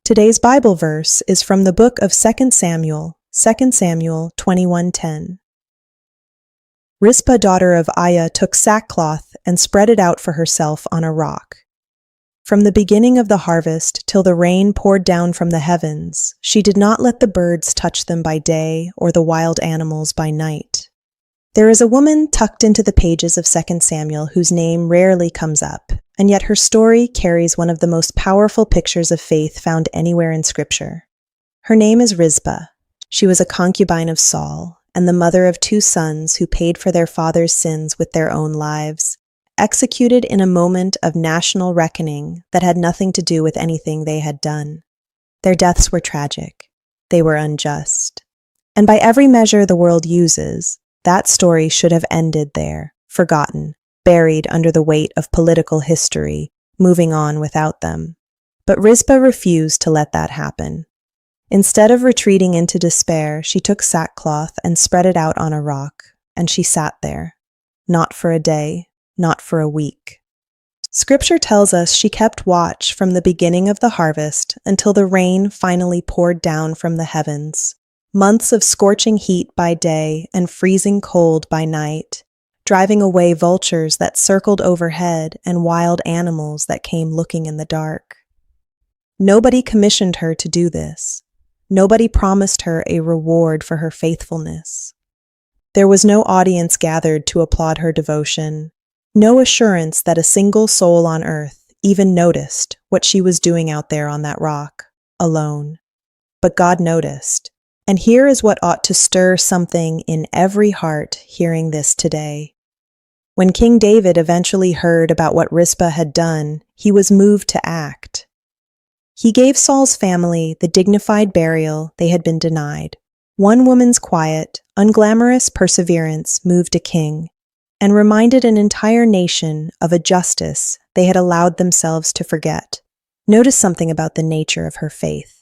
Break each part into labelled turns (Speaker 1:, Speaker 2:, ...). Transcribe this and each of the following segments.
Speaker 1: Today's Bible verse is from the book of 2 Samuel, 2 Samuel 21:10. Rizpah, daughter of Aiah, took sackcloth and spread it out for herself on a rock. From the beginning of the harvest till the rain poured down from the heavens, she did not let the birds touch them by day or the wild animals by night. There is a woman tucked into the pages of 2 Samuel whose name rarely comes up, and yet her story carries one of the most powerful pictures of faith found anywhere in Scripture. Her name is Rizpah. She was a concubine of Saul, and the mother of 2 sons who paid for their father's sins with their own lives, executed in a moment of national reckoning that had nothing to do with anything they had done. Their deaths were tragic. They were unjust. And by every measure the world uses, that story should have ended there, forgotten, buried under the weight of political history, moving on without them. But Rizpah refused to let that happen. Instead of retreating into despair, she took sackcloth and spread it out on a rock, and she sat there, not for a day, not for a week. Scripture tells us she kept watch from the beginning of the harvest until the rain finally poured down from the heavens. Months of scorching heat by day and freezing cold by night, driving away vultures that circled overhead and wild animals that came looking in the dark. Nobody commissioned her to do this. Nobody promised her a reward for her faithfulness. There was no audience gathered to applaud her devotion, no assurance that a single soul on earth even noticed what she was doing out there on that rock, alone. But God noticed. And here is what ought to stir something in every heart hearing this today. When King David eventually heard about what Rizpah had done, he was moved to act. He gave Saul's family the dignified burial they had been denied. One woman's quiet, unglamorous perseverance moved a king and reminded an entire nation of a justice they had allowed themselves to forget. Notice something about the nature of her faith.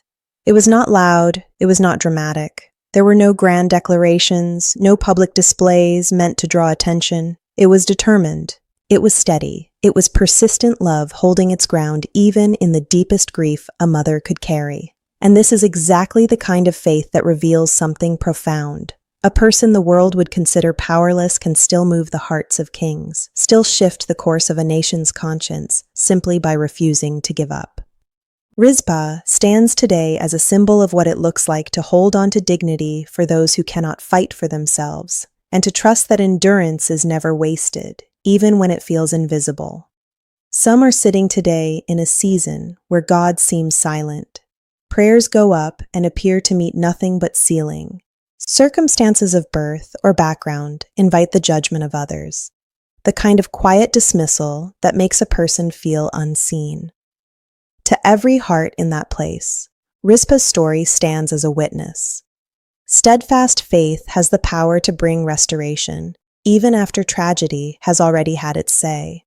Speaker 1: It was not loud, it was not dramatic. There were no grand declarations, no public displays meant to draw attention. It was determined. It was steady. It was persistent love holding its ground even in the deepest grief a mother could carry. And this is exactly the kind of faith that reveals something profound. A person the world would consider powerless can still move the hearts of kings, still shift the course of a nation's conscience simply by refusing to give up. Rizpah stands today as a symbol of what it looks like to hold on to dignity for those who cannot fight for themselves, and to trust that endurance is never wasted, even when it feels invisible. Some are sitting today in a season where God seems silent. Prayers go up and appear to meet nothing but ceiling. Circumstances of birth or background invite the judgment of others, the kind of quiet dismissal that makes a person feel unseen. To every heart in that place, Rizpah's story stands as a witness. Steadfast faith has the power to bring restoration, even after tragedy has already had its say.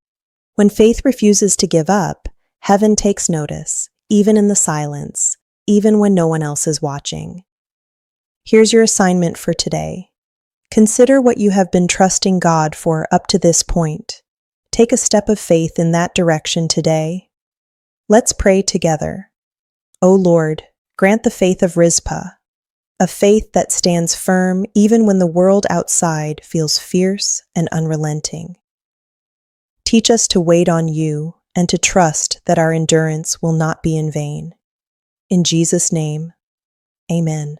Speaker 1: When faith refuses to give up, heaven takes notice, even in the silence, even when no one else is watching. Here's your assignment for today. Consider what you have been trusting God for up to this point. Take a step of faith in that direction today. Let's pray together. O Lord, grant the faith of Rizpah, a faith that stands firm even when the world outside feels fierce and unrelenting. Teach us to wait on you and to trust that our endurance will not be in vain. In Jesus' name, amen.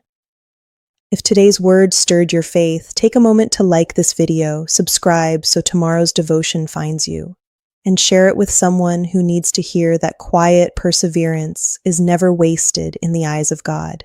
Speaker 1: If today's word stirred your faith, take a moment to like this video, subscribe so tomorrow's devotion finds you, and share it with someone who needs to hear that quiet perseverance is never wasted in the eyes of God.